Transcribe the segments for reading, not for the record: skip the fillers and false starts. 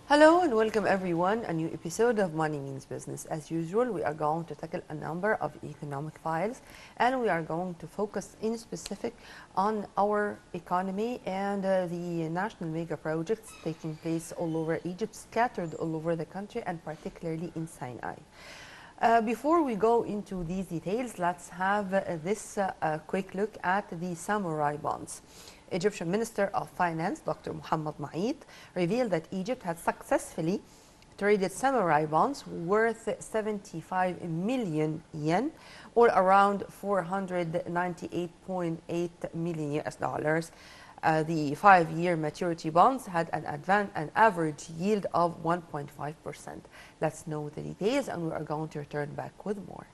Hello and welcome everyone, a new episode of Money Means Business. As usual, we are going to tackle a number of economic files and we are going to focus in specific on our economy and the national mega projects taking place all over Egypt, scattered all over the country and particularly in Sinai. Before we go into these details, let's have this quick look at the samurai bonds. Egyptian Minister of Finance, Dr. Mohammed Maït, revealed that Egypt had successfully traded samurai bonds worth 75 million yen, or around 498.8 million US dollars. The 5-year maturity bonds had an average yield of 1.5%. Let's know the details and we are going to return back with more.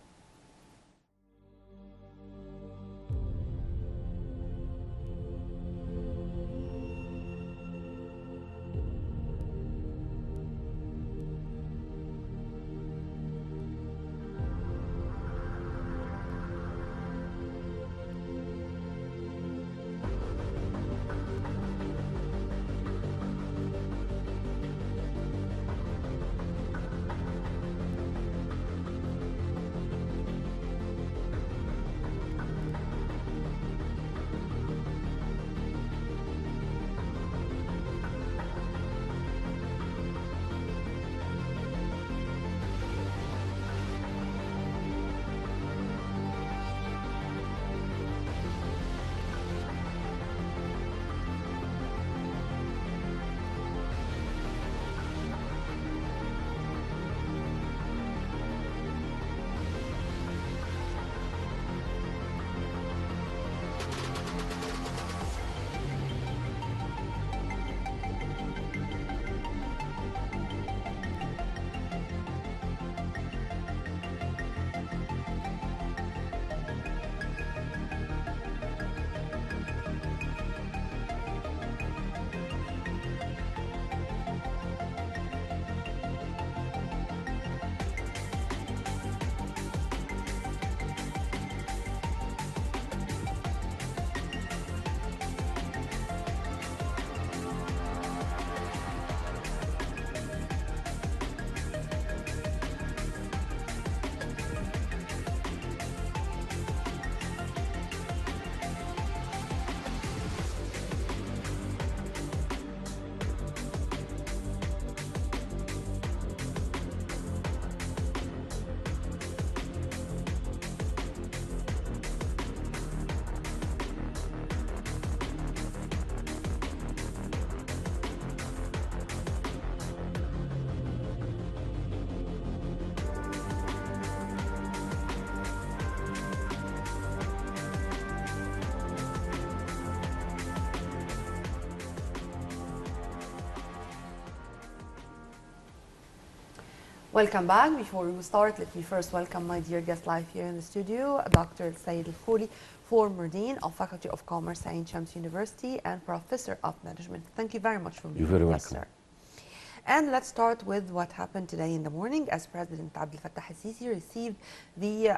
Welcome back. Before we start, let me first welcome my dear guest live here in the studio, Dr. Said Al-Khouli, former Dean of Faculty of Commerce at Ain Shams University and Professor of Management. Thank you very much for being You're very with us, welcome. sir. And let's start with what happened today in the morning as President Abdel Fattah al-Sisi received the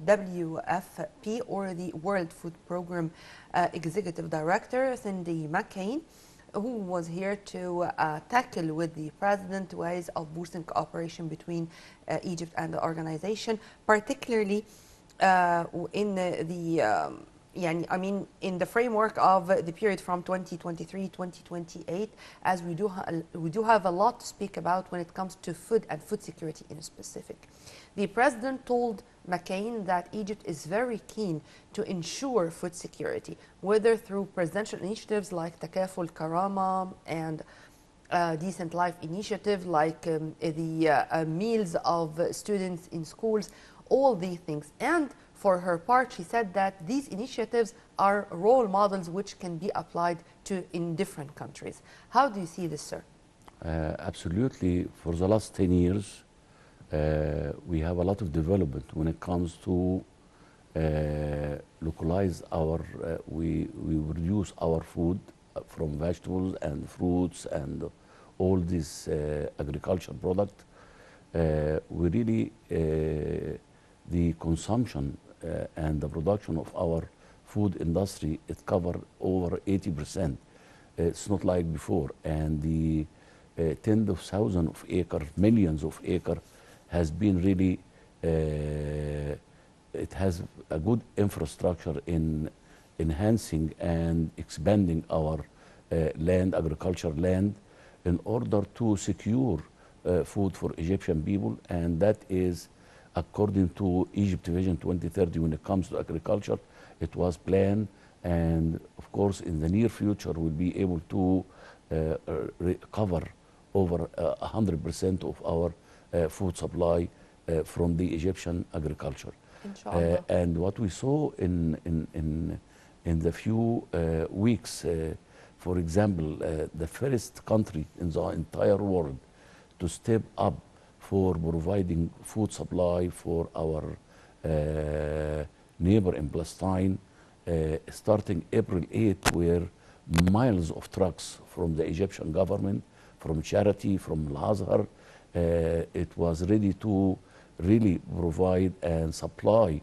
WFP, or the World Food Programme Executive Director, Cindy McCain, who was here to tackle with the president ways of boosting cooperation between Egypt and the organization, particularly in in the framework of the period from 2023-2028, as we do have a lot to speak about when it comes to food and food security in specific. The president told McCain that Egypt is very keen to ensure food security, whether through presidential initiatives like Takaful Karama and Decent Life initiative, like the meals of students in schools, all these things. And for her part, she said that these initiatives are role models which can be applied to in different countries. How do you see this, sir? Absolutely. For the last 10 years, we have a lot of development when it comes to localize our, we reduce our food from vegetables and fruits and all these agricultural products. We really, the consumption and the production of our food industry, it covers over 80%. It's not like before. And the tens of thousands of acres, millions of acres, has been really, it has a good infrastructure in enhancing and expanding our land, agriculture land, in order to secure food for Egyptian people, and that is according to Egypt Vision 2030 when it comes to agriculture. It was planned, and of course in the near future we'll be able to recover over 100% of our food supply from the Egyptian agriculture. Inshallah. And what we saw in the few weeks, for example, the first country in the entire world to step up for providing food supply for our neighbor in Palestine, starting April 8, where miles of trucks from the Egyptian government, from charity, from Al-Azhar, it was ready to really provide and supply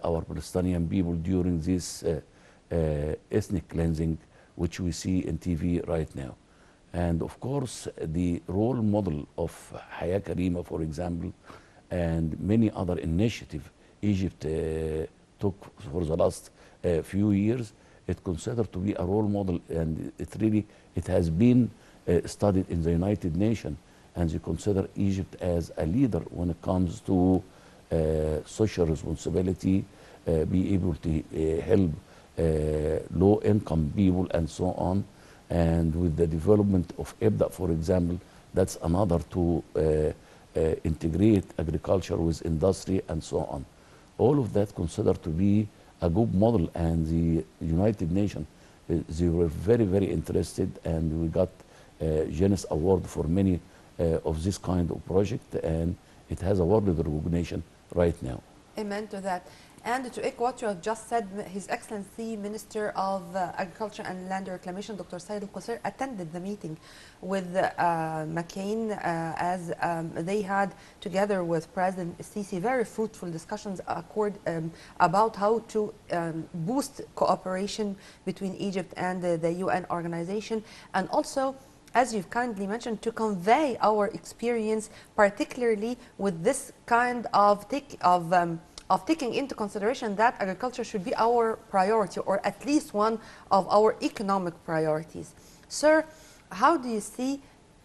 our Palestinian people during this ethnic cleansing, which we see in TV right now. And of course, the role model of Haya Karima, for example, and many other initiatives Egypt took for the last few years, it's considered to be a role model, and it has been studied in the United Nations, and they consider Egypt as a leader when it comes to social responsibility, be able to help low-income people and so on. And with the development of EBDA, for example, that's another to integrate agriculture with industry and so on. All of that considered to be a good model, and the United Nations, they were very, very interested, and we got Guinness Award for many of this kind of project, and it has a world recognition right now. Amen to that. And to echo what you have just said, His Excellency Minister of Agriculture and Land Reclamation, Dr. Said Al-Qusayr, attended the meeting with McCain as they had, together with President Sisi, very fruitful discussions about how to boost cooperation between Egypt and the UN organization, and also, as you've kindly mentioned, to convey our experience, particularly with this kind of taking into consideration that agriculture should be our priority, or at least one of our economic priorities. Sir, how do you see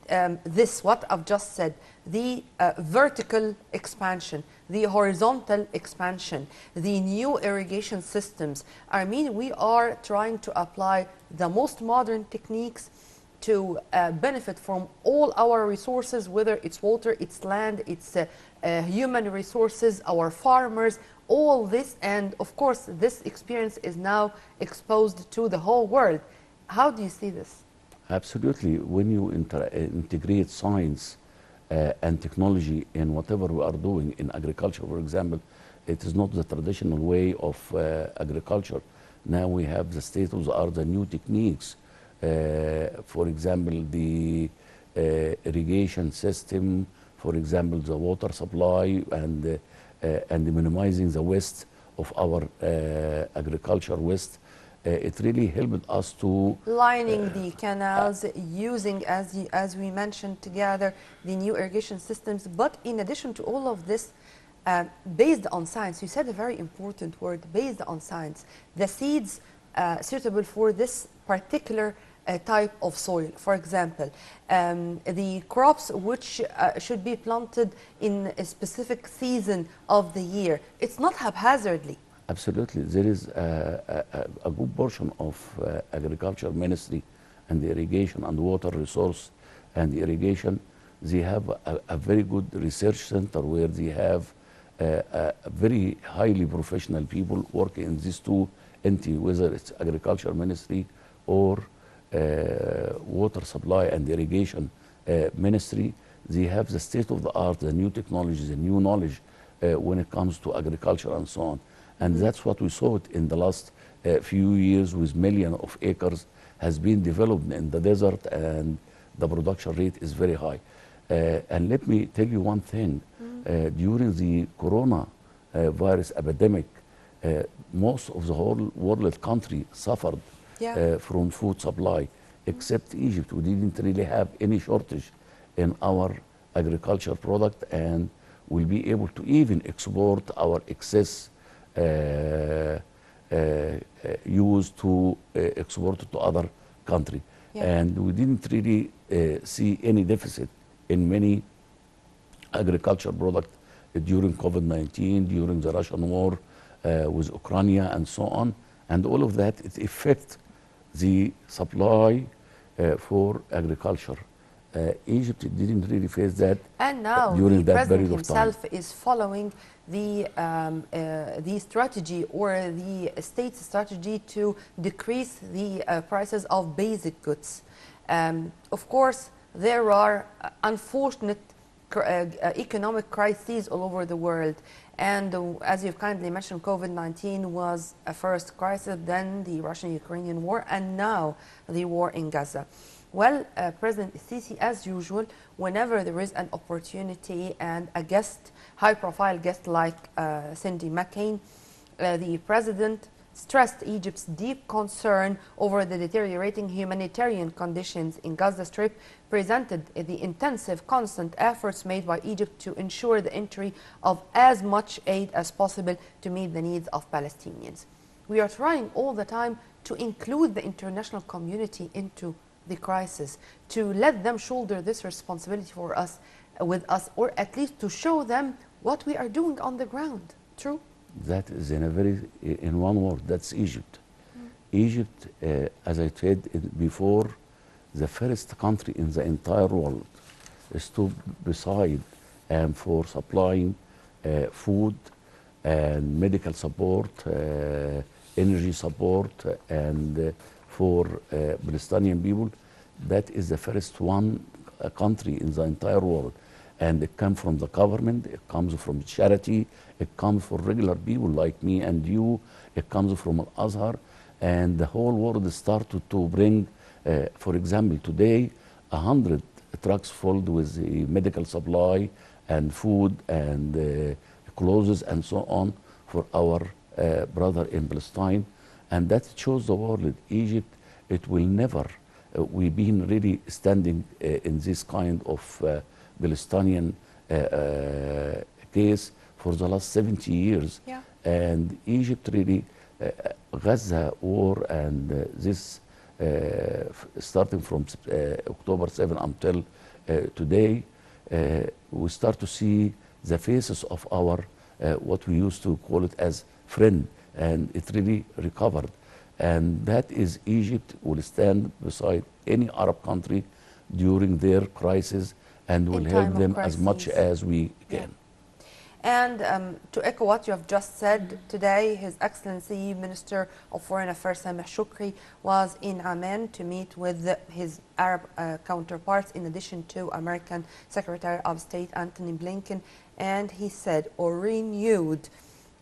this, what I've just said, the vertical expansion, the horizontal expansion, the new irrigation systems? I mean, we are trying to apply the most modern techniques to benefit from all our resources, whether it's water, it's land, it's human resources, our farmers, all this. And of course, this experience is now exposed to the whole world. How do you see this? Absolutely. When you integrate science and technology in whatever we are doing in agriculture, for example, it is not the traditional way of agriculture. Now we have the state-of-the-art, the new techniques. For example, the irrigation system, for example, the water supply, and minimizing the waste of our agriculture waste. It really helped us to lining the canals, using, as we mentioned together, the new irrigation systems. But in addition to all of this, based on science, you said a very important word, based on science. The seeds suitable for this particular type of soil, for example, the crops which should be planted in a specific season of the year. It's not haphazardly. Absolutely. There is a good portion of agriculture ministry and the irrigation and water resource and the irrigation. They have a very good research center where they have very highly professional people working in these two entities, whether it's agriculture ministry or water supply and irrigation ministry. They have the state-of-the-art, the new technologies, the new knowledge when it comes to agriculture and so on. And that's what we saw it in the last few years, with millions of acres has been developed in the desert, and the production rate is very high. And let me tell you one thing. During the corona virus epidemic, most of the whole world country suffered from food supply. except Egypt. We didn't really have any shortage in our agriculture product, and we'll be able to even export our excess used to export it to other country. Yeah. And we didn't really see any deficit in many agriculture product during COVID-19, during the Russian war with Ukraine and so on. And all of that, it affect the supply for agriculture. Egypt didn't really face that And now during the that president period of time. himself is following the strategy or the state's strategy to decrease the prices of basic goods. Of course, there are unfortunate economic crises all over the world. And as you've kindly mentioned, COVID-19 was a first crisis, then the Russian-Ukrainian war, and now the war in Gaza. Well, President Sisi, as usual, whenever there is an opportunity and a guest, high-profile guest like Cindy McCain, the president stressed Egypt's deep concern over the deteriorating humanitarian conditions in Gaza Strip, presented the intensive, constant efforts made by Egypt to ensure the entry of as much aid as possible to meet the needs of Palestinians. We are trying all the time to include the international community into the crisis, to let them shoulder this responsibility for us, with us, or at least to show them what we are doing on the ground. True? That is in one word, that's Egypt. Egypt, as I said before, the first country in the entire world stood beside and for supplying food and medical support, energy support, and for Palestinian people. That is the first one country in the entire world. And it comes from the government, it comes from charity, it comes for regular people like me and you, it comes from Al-Azhar, and the whole world started to bring, for example, today, 100 trucks filled with medical supply and food and clothes and so on for our brother in Palestine. And that shows the world, Egypt, it will never, we've been really standing in this kind of Palestinian case for the last 70 years. Yeah. And Egypt really, Gaza war and this starting from October 7 until today, we start to see the faces of our, what we used to call it as friend, and it really recovered. And that is Egypt will stand beside any Arab country during their crisis and will help them as much as we can. And to echo what you have just said, today His Excellency Minister of Foreign Affairs Sameh Shoukry was in Amman to meet with his Arab counterparts, in addition to American Secretary of State Antony Blinken, and he said or renewed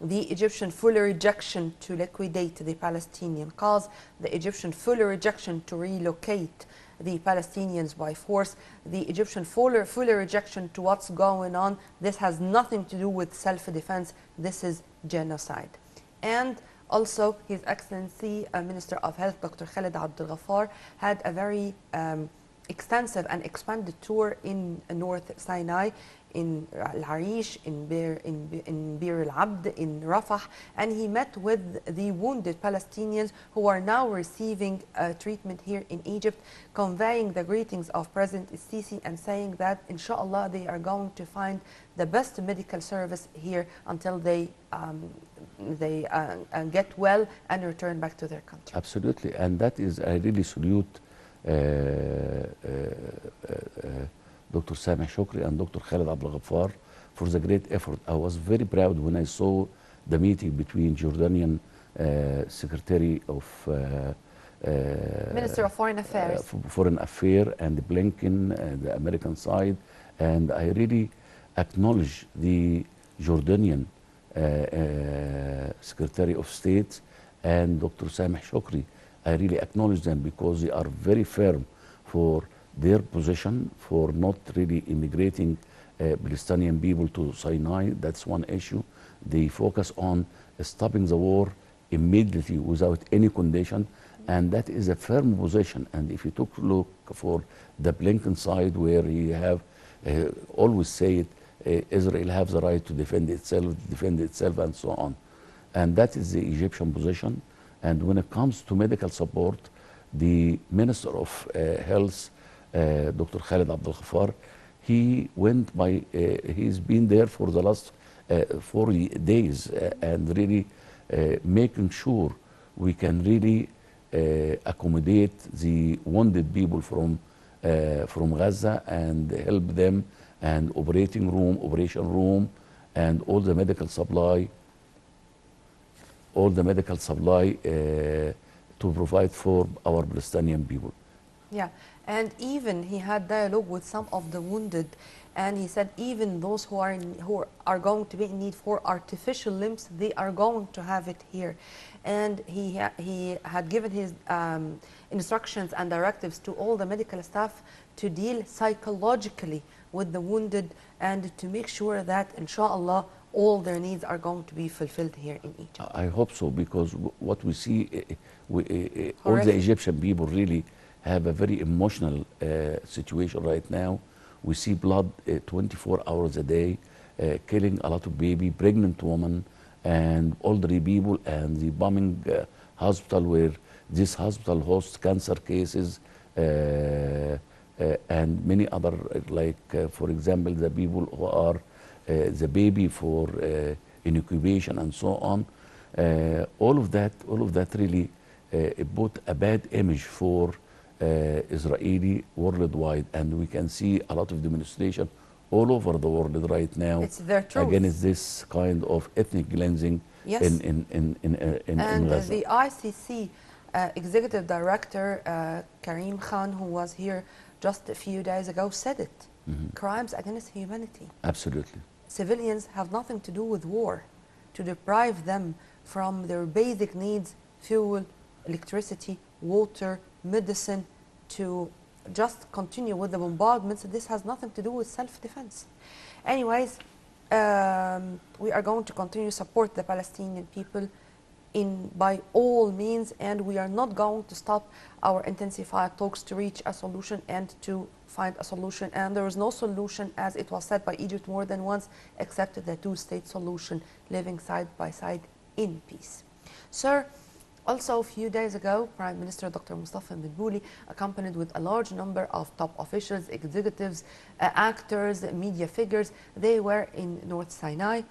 the Egyptian full rejection to liquidate the Palestinian cause, the Egyptian full rejection to relocate the Palestinians by force, the Egyptian full rejection to what's going on. This has nothing to do with self-defense. This is genocide. And also, His Excellency Minister of Health, Dr. Khaled Abdel Ghaffar, had a very extensive and expanded tour in North Sinai, in Al-Arish, in Bir al-Abd, in Rafah, and he met with the wounded Palestinians who are now receiving treatment here in Egypt, conveying the greetings of President Sisi and saying that, inshallah, they are going to find the best medical service here until they get well and return back to their country. Absolutely, and that is, I really salute Dr. Sameh Shoukry and Dr. Khaled Abdel Ghaffar for the great effort. I was very proud when I saw the meeting between Jordanian Secretary of Minister of Foreign Affairs, and Blinken, the American side, and I really acknowledge the Jordanian Secretary of State and Dr. Sameh Shoukry. I really acknowledge them because they are very firm for their position, for not really immigrating Palestinian people to Sinai. That's one issue. They focus on stopping the war immediately without any condition, and that is a firm position. And if you took a look for the Blinken side, where he have always say it, Israel have the right to defend itself, and so on. And that is the Egyptian position. And when it comes to medical support, the Minister of Health, Dr. Khalid Abdel Ghaffar, he went by, he's been there for the last 40 days and really making sure we can really accommodate the wounded people from Gaza and help them, and operation room, and all the medical supply to provide for our Palestinian people. Yeah, and even he had dialogue with some of the wounded, and he said even those who are going to be in need for artificial limbs, they are going to have it here. And he had given his instructions and directives to all the medical staff to deal psychologically with the wounded, and to make sure that, inshallah, all their needs are going to be fulfilled here in Egypt. I hope so, because what we see, all the Egyptian people really have a very emotional situation right now. We see blood 24 hours a day, killing a lot of baby, pregnant women, and elderly people, and the bombing hospital, where this hospital hosts cancer cases, and many other, like for example, the people who are the baby for incubation and so on. All of that really put a bad image for Israeli worldwide, and we can see a lot of demonstration all over the world right now. It's their truth. Against this kind of ethnic cleansing. Yes. in Gaza. The ICC Executive Director Karim Khan, who was here just a few days ago, said it. Crimes against humanity. Absolutely. Civilians have nothing to do with war. To deprive them from their basic needs, fuel, electricity, water, medicine, to just continue with the bombardments, this has nothing to do with self-defense. Anyways, we are going to continue to support the Palestinian people by all means, and we are not going to stop our intensified talks to reach a solution and to find a solution. And there is no solution, as it was said by Egypt more than once, except the two-state solution, living side by side in peace. Sir, also a few days ago, Prime Minister Dr. Mustafa Madbouli, accompanied with a large number of top officials, executives, actors, media figures, they were in North Sinai.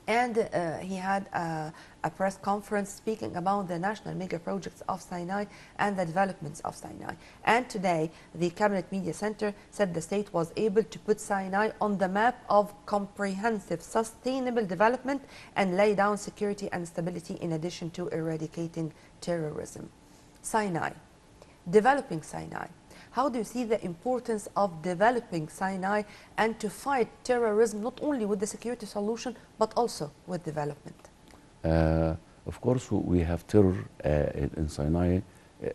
And he had a press conference speaking about the national mega projects of Sinai and the developments of Sinai. And today, the Cabinet Media Center said the state was able to put Sinai on the map of comprehensive sustainable development and lay down security and stability in addition to eradicating terrorism. Sinai, developing Sinai. How do you see the importance of developing Sinai and to fight terrorism, not only with the security solution, but also with development? Of course, we have terror in Sinai.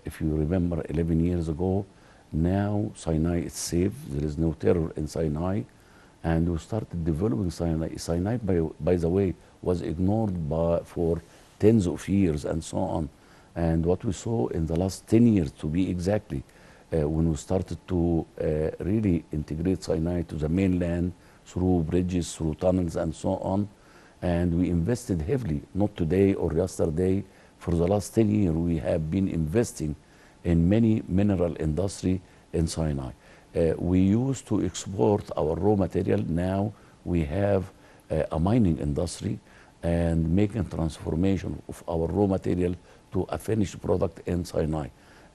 If you remember 11 years ago, now Sinai is safe. There is no terror in Sinai. And we started developing Sinai. Sinai, by the way, was ignored for tens of years and so on. And what we saw in the last 10 years, to be exactly, when we started to really integrate Sinai to the mainland through bridges, through tunnels, and so on. And we invested heavily, not today or yesterday. For the last 10 years, we have been investing in many mineral industry in Sinai. We used to export our raw material. Now we have a mining industry and making transformation of our raw material to a finished product in Sinai.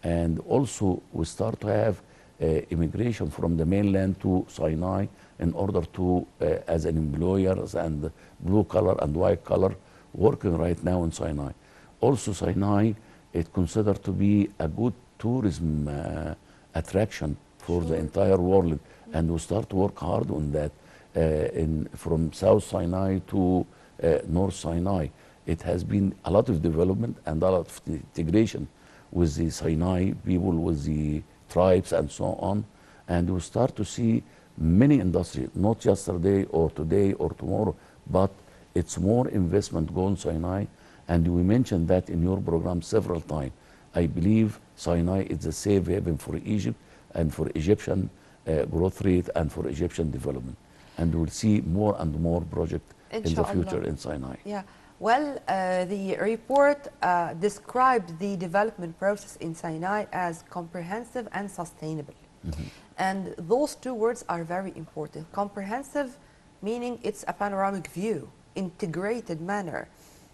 And also we start to have immigration from the mainland to Sinai in order to, as an employers and blue collar and white collar, working right now in Sinai. Also Sinai is considered to be a good tourism attraction for the entire world. And we start to work hard on that from South Sinai to North Sinai. It has been a lot of development and a lot of integration with the Sinai people, with the tribes and so on. And we start to see many industries, not yesterday or today or tomorrow, but it's more investment going Sinai. And we mentioned that in your program several times. I believe Sinai is a safe haven for Egypt and for Egyptian growth rate and for Egyptian development. And we'll see more and more projects in the future Inshallah. in Sinai. Yeah. Well, the report described the development process in Sinai as comprehensive and sustainable. And those two words are very important. Comprehensive, meaning it's a panoramic view, integrated manner.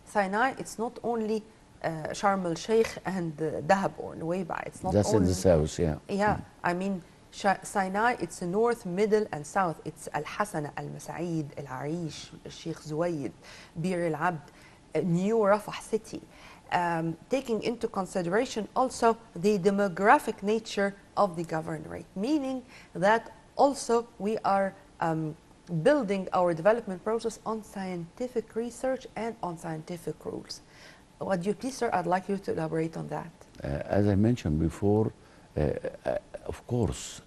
Sinai, it's not only Sharm el Sheikh and Dahab or Nuweiba. It's not That's in only the south, yeah. yeah, I mean, Sinai, it's north, middle, and south. It's Al Hasana, Al Masaid, Al Arish, Sheikh Zuwaid, Bir Al Abd, New Rafah city. Taking into consideration also the demographic nature of the governorate, meaning that also we are building our development process on scientific research and on scientific rules. Would you please, sir, I'd like you to elaborate on that. As I mentioned before, of course,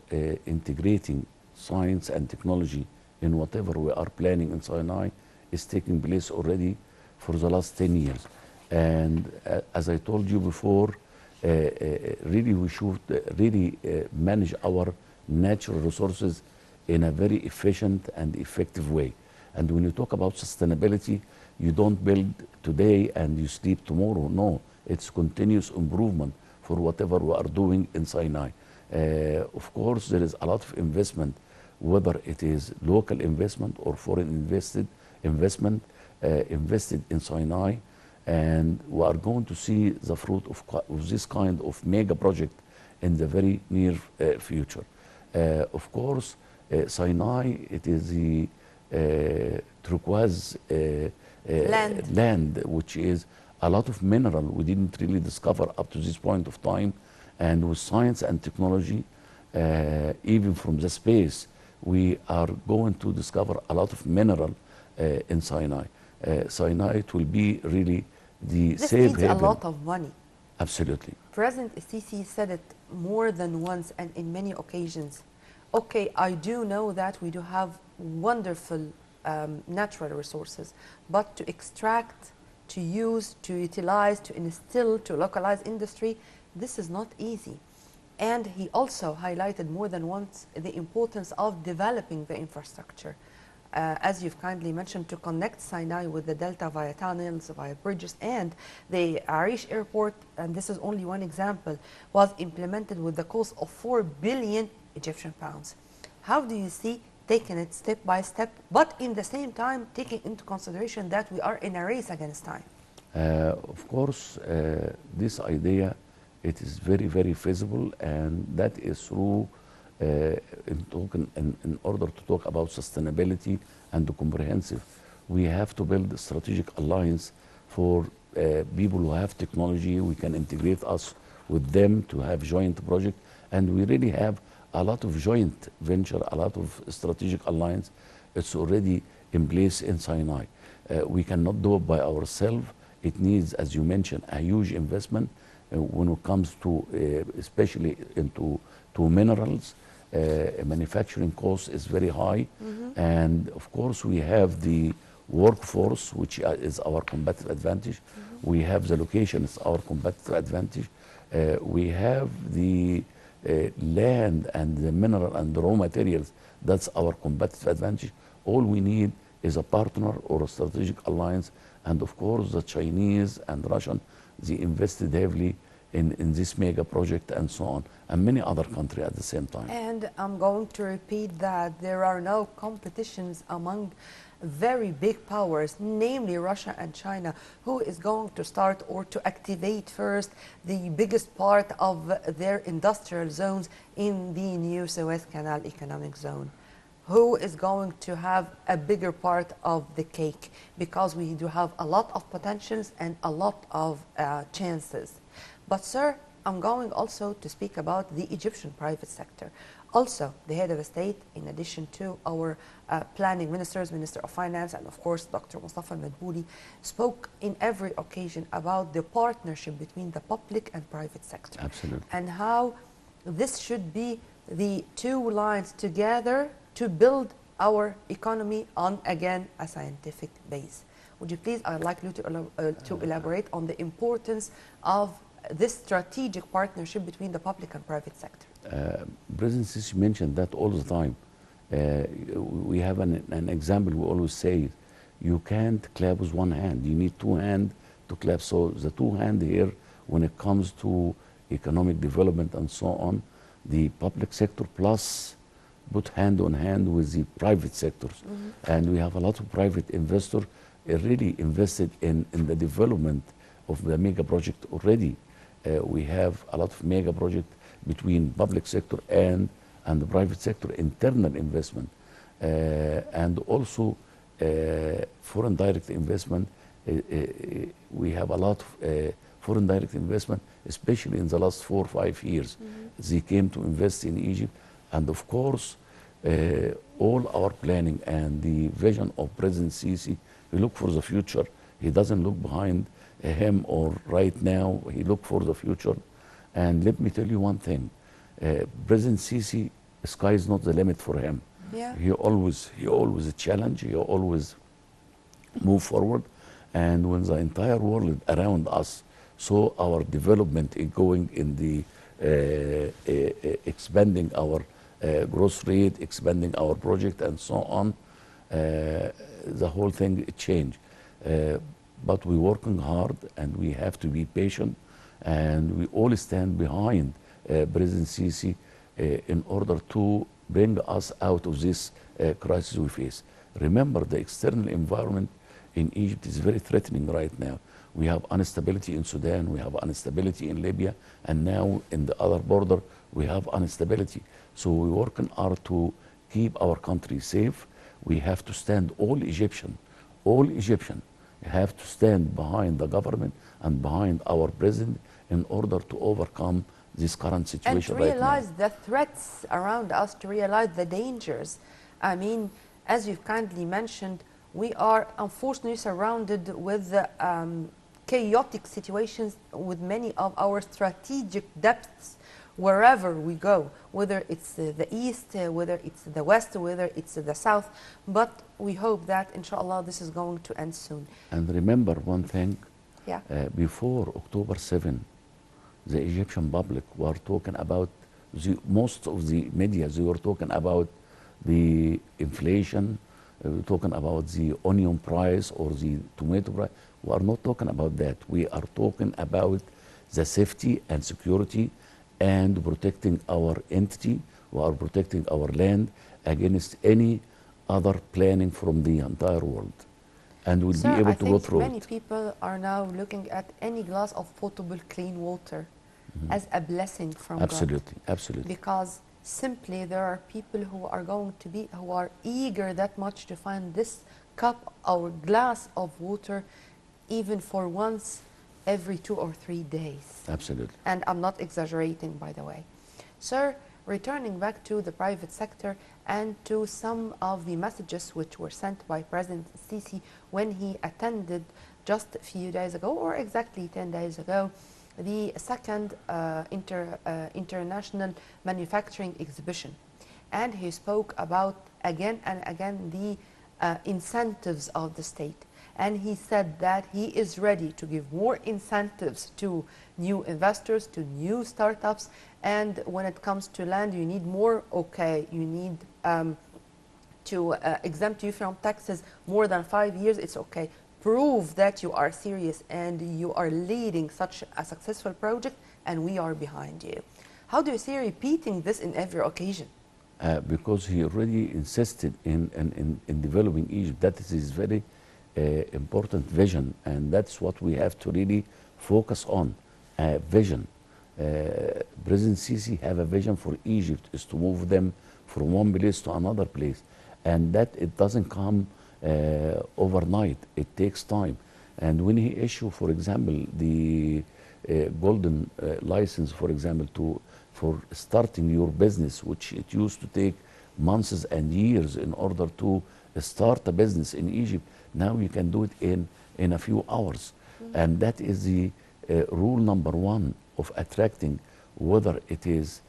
integrating science and technology in whatever we are planning in Sinai is taking place already for the last 10 years. And as I told you before, really we should really manage our natural resources in a very efficient and effective way. And when you talk about sustainability, you don't build today and you sleep tomorrow. No, it's continuous improvement for whatever we are doing in Sinai. Of course, there is a lot of investment, whether it is local investment or foreign investment invested in Sinai, and we are going to see the fruit of this kind of mega project in the very near future. Of course, Sinai, it is the turquoise land, which is a lot of mineral we didn't really discover up to this point of time. And with science and technology, even from the space, we are going to discover a lot of mineral in Sinai. Sinai, it will be really the This safe needs haven. a lot of money. Absolutely. President Sisi said it more than once and in many occasions. Okay, I do know that we do have wonderful natural resources, but to extract, to use, to utilize, to instill, to localize industry, this is not easy. And he also highlighted more than once the importance of developing the infrastructure. As you've kindly mentioned, to connect Sinai with the Delta via tunnels, via bridges, and the Arish airport, and this is only one example, was implemented with the cost of 4 billion Egyptian pounds. How do you see taking it step by step, but in the same time taking into consideration that we are in a race against time? Of course, this idea, it is very, very feasible, and that is through in order to talk about sustainability and the comprehensive, we have to build a strategic alliance for people who have technology. We can integrate us with them to have joint project, and we really have a lot of joint venture, a lot of strategic alliance. It's already in place in Sinai. We cannot do it by ourselves. It needs, as you mentioned, a huge investment when it comes to, especially into minerals. Manufacturing cost is very high, and of course we have the workforce, which is our competitive advantage. We have the location, it's our competitive advantage. We have the land and the mineral and the raw materials, that's our competitive advantage. All we need is a partner or a strategic alliance, and of course the Chinese and Russian, they invested heavily in this mega project and so on, and many other countries at the same time. And I'm going to repeat that there are no competitions among very big powers, namely Russia and China, who is going to start or to activate first the biggest part of their industrial zones in the new Suez Canal economic zone. Who is going to have a bigger part of the cake, because we do have a lot of potentials and a lot of chances. But sir, I'm going also to speak about the Egyptian private sector. Also, the head of the state, in addition to our planning ministers, Minister of Finance, and of course Dr. Mustafa Madbouli, spoke in every occasion about the partnership between the public and private sector. Absolutely. And how this should be the two lines together to build our economy on, again, a scientific base. Would you please, I'd like you to elaborate on the importance of this strategic partnership between the public and private sector? President Sisi mentioned that all the time. We have an example, we always say, you can't clap with one hand. You need two hands to clap. So the two hands here, when it comes to economic development and so on, the public sector plus put hand on hand with the private sectors. And we have a lot of private investors really invested in the development of the mega project already. We have a lot of mega project between public sector and the private sector, internal investment. And also foreign direct investment. We have a lot of foreign direct investment, especially in the last 4 or 5 years. They came to invest in Egypt. And of course, all our planning and the vision of President Sisi, he look for the future. He doesn't look behind him or right now. He look for the future. And let me tell you one thing. President Sisi, sky is not the limit for him. Yeah. He always a challenge. He always move forward. And when the entire world around us saw our development in going in the expanding our growth rate, expanding our project and so on, the whole thing changed. But we're working hard and we have to be patient, and we all stand behind President Sisi in order to bring us out of this crisis we face. Remember, the external environment in Egypt is very threatening right now. We have instability in Sudan, we have instability in Libya, and now in the other border we have instability. So we're working hard to keep our country safe. We have to stand, all Egyptian have to stand behind the government and behind our president in order to overcome this current situation right now. And to realize the threats around us, to realize the dangers. I mean, as you've kindly mentioned, we are unfortunately surrounded with chaotic situations with many of our strategic depths wherever we go, whether it's the east, whether it's the west, whether it's the south. But we hope that, inshallah, this is going to end soon. And remember one thing, Yeah. Before October 7, the Egyptian public were talking about, most of the media, they were talking about the inflation, talking about the onion price or the tomato price. We are not talking about that. We are talking about the safety and security and protecting our entity. We are protecting our land against any other planning from the entire world. And we'll be able to go through many it. people are now looking at any glass of potable clean water as a blessing from God. Absolutely, absolutely. Because simply there are people who are eager that much to find this cup or glass of water even for once every 2 or 3 days. Absolutely. And I'm not exaggerating, by the way. Sir, returning back to the private sector and to some of the messages which were sent by President Sisi when he attended just a few days ago, or exactly 10 days ago, the second international manufacturing exhibition. And he spoke about again and again the incentives of the state. And he said that he is ready to give more incentives to new investors, to new startups. And when it comes to land, you need more, okay, you need to exempt you from taxes more than 5 years, it's okay. Prove that you are serious and you are leading such a successful project, and we are behind you. How do you see repeating this in every occasion? Because he already insisted in developing Egypt. That is his very important vision, and that's what we have to really focus on, vision. President Sisi have a vision for Egypt, is to move them from one place to another place, and that it doesn't come overnight. It takes time. And when he issue, for example, the golden license, for example, for starting your business, which it used to take months and years in order to start a business in Egypt, now you can do it in a few hours. And that is the rule number one of attracting, whether it is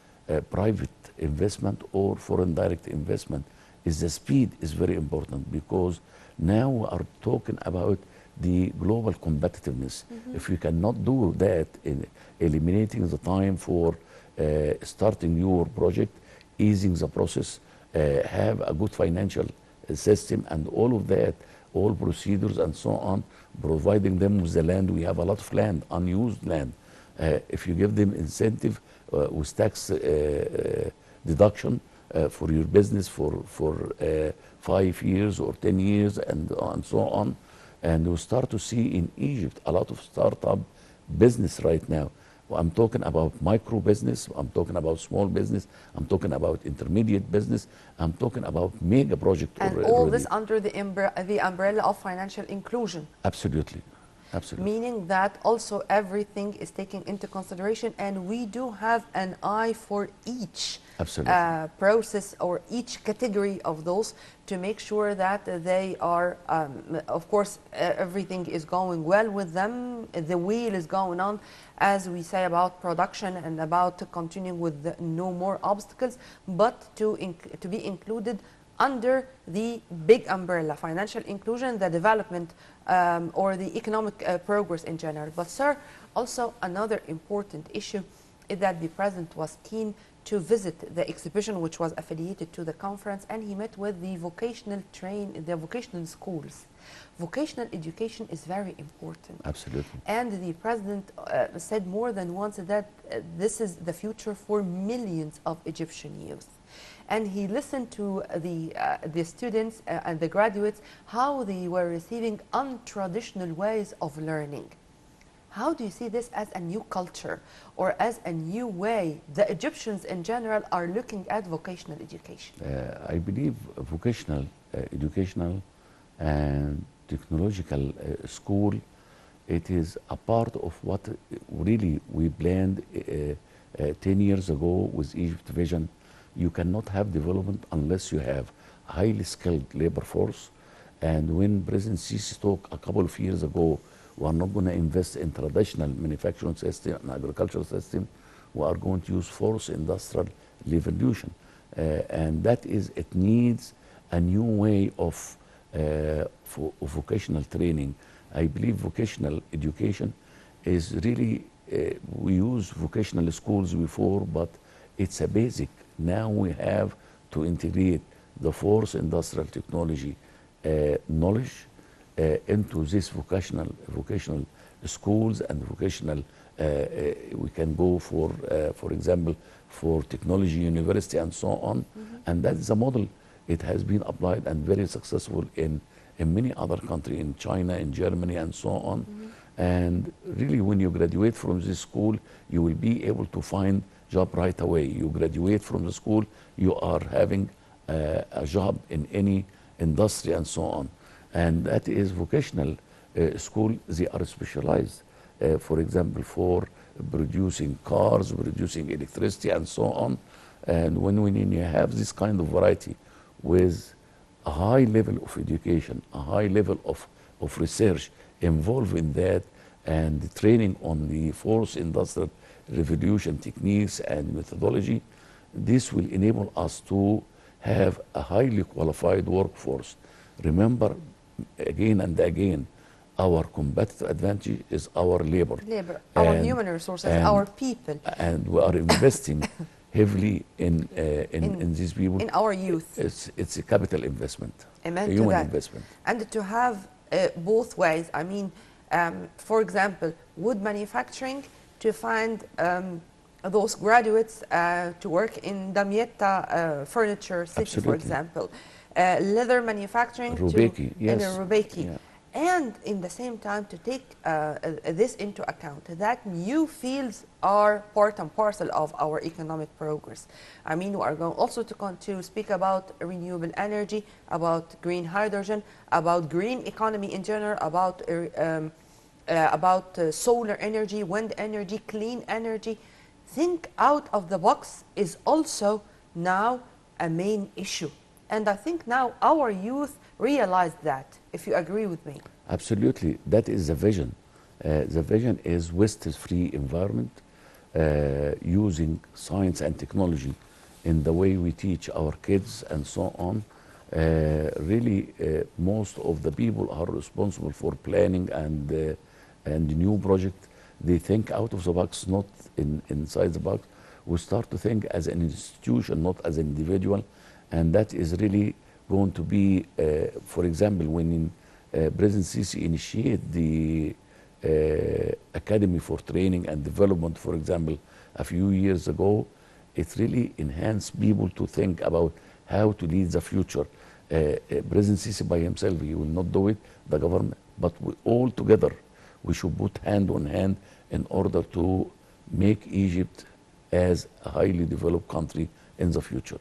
private investment or foreign direct investment, is the speed is very important, because now we are talking about the global competitiveness. If you cannot do that in eliminating the time for starting your project, easing the process, have a good financial system and all of that, all procedures and so on, providing them with the land. We have a lot of land, unused land. If you give them incentive with tax deduction for your business for 5 years or 10 years and so on, and you start to see in Egypt a lot of startup business right now. I'm talking about micro business, I'm talking about small business, I'm talking about intermediate business, I'm talking about mega project And already. all this under the umbrella of financial inclusion. Absolutely. Absolutely. Meaning that also everything is taken into consideration, and we do have an eye for each process or each category of those to make sure that they are, of course, everything is going well with them. The wheel is going on, as we say about production and about continuing with no more obstacles, but to be included under the big umbrella, financial inclusion, the development or the economic progress in general. But sir, also another important issue is that the president was keen to visit the exhibition which was affiliated to the conference, and he met with the vocational schools. Vocational education is very important. Absolutely. And the president said more than once that this is the future for millions of Egyptian youth. And he listened to the students and the graduates, how they were receiving untraditional ways of learning. How do you see this as a new culture or as a new way the Egyptians in general are looking at vocational education? I believe vocational, educational and technological school, it is a part of what really we planned 10 years ago with Egypt Vision. You cannot have development unless you have highly skilled labor force. And when President Sisi talked a couple of years ago, we are not going to invest in traditional manufacturing system and agricultural system. We are going to use fourth industrial revolution. And that is, it needs a new way of vocational training. I believe vocational education is really, we use vocational schools before, but it's a basic. Now we have to integrate the fourth industrial technology knowledge into this vocational schools and vocational. We can go for example, for technology university and so on. And that is a model. It has been applied and very successful in many other countries, in China, in Germany, and so on. And really, when you graduate from this school, you will be able to find job right away. You graduate from the school, you are having a job in any industry and so on. And that is vocational school. They are specialized, for example, for producing cars, producing electricity, and so on. And when you have this kind of variety with a high level of education, a high level of research involved in that, and the training on the fourth industrial revolution techniques and methodology, this will enable us to have a highly qualified workforce. Remember, again and again, our competitive advantage is our labor. Our human resources, our people. And we are investing heavily in these people. In our youth. It's a capital investment, Amen a human to that. investment. And to have both ways, I mean, for example, wood manufacturing, to find those graduates to work in Damietta Furniture City, Absolutely. for example. Leather manufacturing Rubeiki, yes. in Rubeiki. Yeah. And in the same time to take this into account, that new fields are part and parcel of our economic progress. I mean, we are going also to speak about renewable energy, about green hydrogen, about green economy in general, about solar energy, wind energy, clean energy. Think out of the box is also now a main issue. And I think now our youth realize that, if you agree with me. Absolutely. That is the vision. The vision is waste-free environment, using science and technology in the way we teach our kids and so on. really, most of the people are responsible for planning and the new project. They think out of the box, not inside the box. We start to think as an institution, not as an individual, and that is really going to be, for example, when President Sisi initiated the Academy for Training and Development, for example, a few years ago, it really enhanced people to think about how to lead the future. President Sisi by himself, he will not do it, the government, but we all together, we should put hand on hand in order to make Egypt as a highly developed country in the future.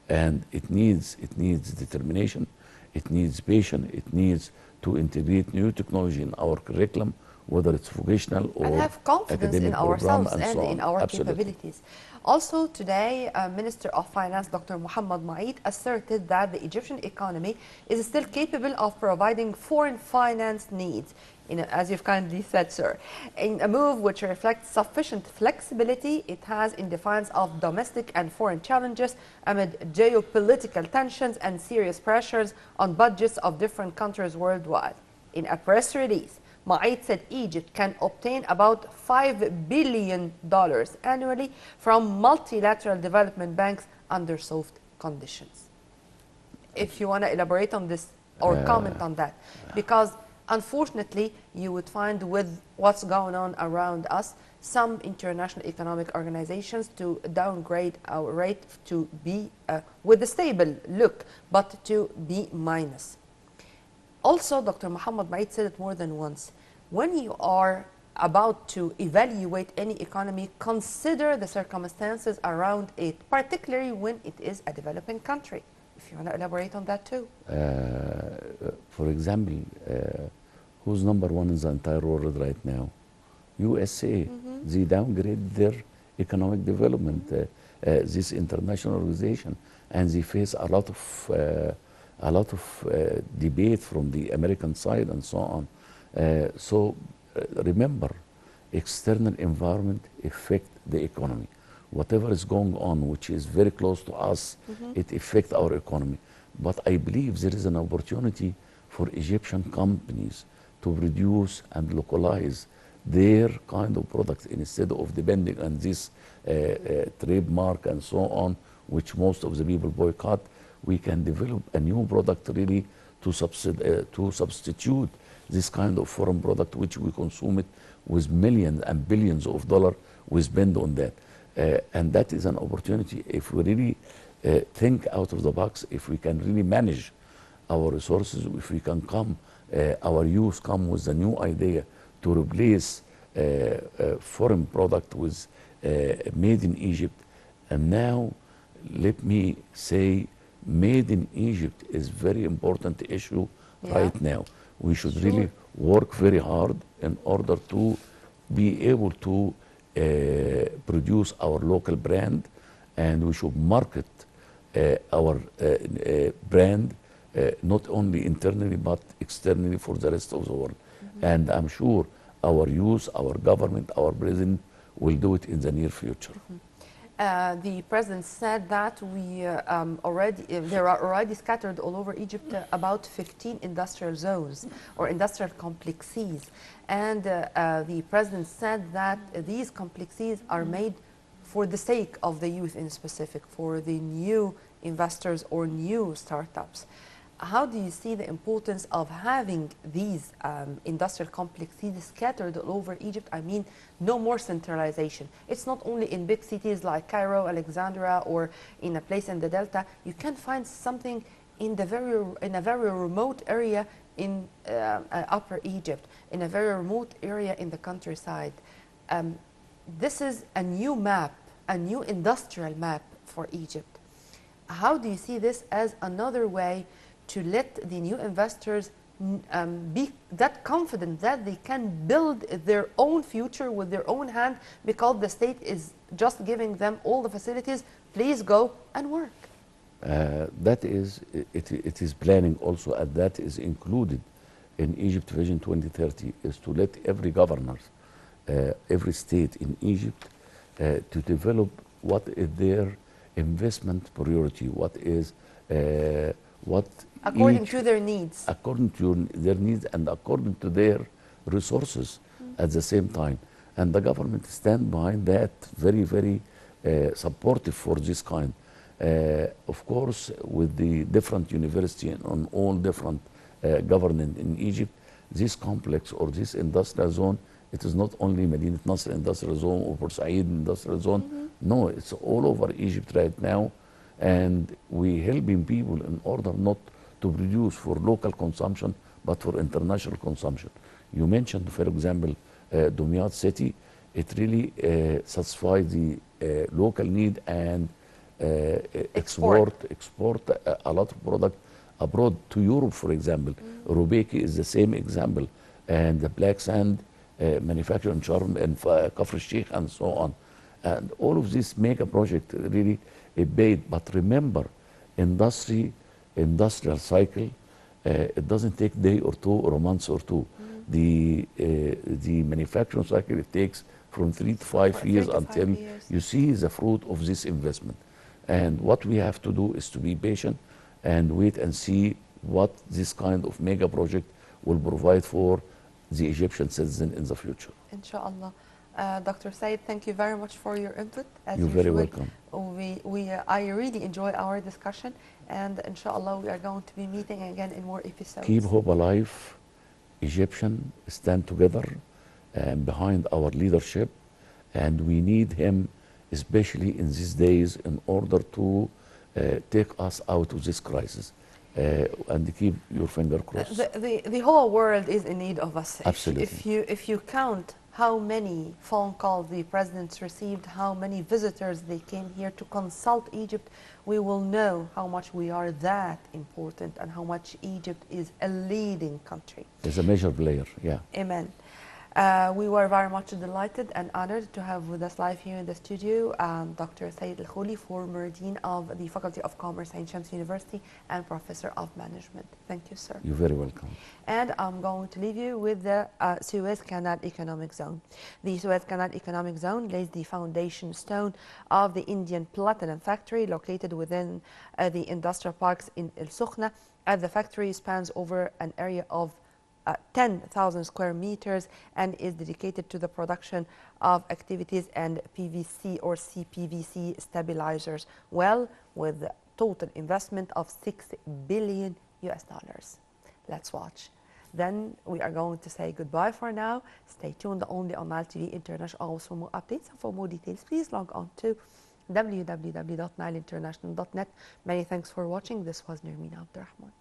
And it needs determination, it needs patience, it needs to integrate new technology in our curriculum, whether it's vocational or and have confidence in academic program ourselves and and so on. in our Absolutely. capabilities. Also today, Minister of Finance Dr. Mohammed Maid asserted that the Egyptian economy is still capable of providing foreign finance needs, as you've kindly said, sir, in a move which reflects sufficient flexibility it has in defiance of domestic and foreign challenges amid geopolitical tensions and serious pressures on budgets of different countries worldwide. In a press release, Maid said Egypt can obtain about $5 billion annually from multilateral development banks under soft conditions. If you want to elaborate on this or comment on that, because unfortunately you would find with what's going on around us, some international economic organizations to downgrade our rate to be with a stable look, but to B minus. Also, Dr. Mohammed Maid said it more than once. When you are about to evaluate any economy, consider the circumstances around it, particularly when it is a developing country. If you want to elaborate on that too. For example, who's number one in the entire world right now? USA. They downgrade their economic development, this international organization, and they face a lot of debate from the American side and so on. So remember, external environment affect the economy. Whatever is going on, which is very close to us, it affects our economy. But I believe there is an opportunity for Egyptian companies to produce and localize their kind of products instead of depending on this trademark and so on, which most of the people boycott. We can develop a new product really to substitute this kind of foreign product, which we consume it with millions and billions of dollars we spend on that. And that is an opportunity if we really think out of the box, if we can really manage our resources, if we can our youth come with a new idea to replace foreign product with made in Egypt. And now, let me say, made in Egypt is very important issue right now. We should really work very hard in order to be able to produce our local brand, and we should market our brand not only internally but externally for the rest of the world. And I'm sure our youth, our government, our president will do it in the near future. The president said that there are already scattered all over Egypt about 15 industrial zones or industrial complexes. And the president said that these complexes are made for the sake of the youth in specific, for the new investors or new startups. How do you see the importance of having these industrial complexes scattered all over Egypt? I mean, no more centralization. It's not only in big cities like Cairo, Alexandria, or in a place in the Delta. You can find something in a very remote area in Upper Egypt, in a very remote area in the countryside. This is a new map, a new industrial map for Egypt. How do you see this as another way to let the new investors be that confident that they can build their own future with their own hand, because the state is just giving them all the facilities, please go and work? That is, it is planning also, and that is included in Egypt Vision 2030, is to let every governor, every state in Egypt to develop what is their investment priority, what is what According each to their needs. according to their needs and according to their resources at the same time. And the government stand behind that, very, very supportive for this kind. Of course, with the different university and on all different government in Egypt, this complex or this industrial zone, it is not only Medinat Nasr industrial zone or Port Said industrial zone. No, it's all over Egypt right now. And we helping people in order not to produce for local consumption, but for international consumption. You mentioned, for example, Dumyat city. It really satisfies the local need and export a lot of product abroad to Europe, for example. Rubeki is the same example, and the black sand manufactured in Sharm and Kafr Sheikh and so on. And all of this mega project really paid. But remember, industrial cycle, it doesn't take a day or two or a month or two. The manufacturing cycle, it takes from 3 to 5 years 3 to 5 until years. you see the fruit of this investment. And what we have to do is to be patient and wait and see what this kind of mega project will provide for the Egyptian citizen in the future. Inshallah. Dr. Said, thank you very much for your input. As You're very usual, welcome. I really enjoy our discussion, and inshallah we are going to be meeting again in more episodes. Keep hope alive. Egyptian stand together and behind our leadership, and we need him, especially in these days, in order to take us out of this crisis. And keep your finger crossed. The whole world is in need of us. Absolutely. If you count how many phone calls the presidents received, how many visitors they came here to consult Egypt, we will know how much we are that important and how much Egypt is a leading country. It's a major player, yeah. Amen. We were very much delighted and honored to have with us live here in the studio Dr. Said Al-Khouli, former Dean of the Faculty of Commerce, Ain Shams University and Professor of Management. Thank you, sir. You're very welcome. And I'm going to leave you with the Suez Canal Economic Zone. The Suez Canal Economic Zone lays the foundation stone of the Indian Platinum Factory located within the industrial parks in El Sukhna. The factory spans over an area of 10,000 square meters and is dedicated to the production of activities and PVC or CPVC stabilizers, well, with a total investment of $6 billion. Let's watch. Then we are going to say goodbye for now. Stay tuned only on Nile TV International always for more updates, and for more details please log on to www.nileinternational.net. Many thanks for watching. This was Nermina Abdurrahman.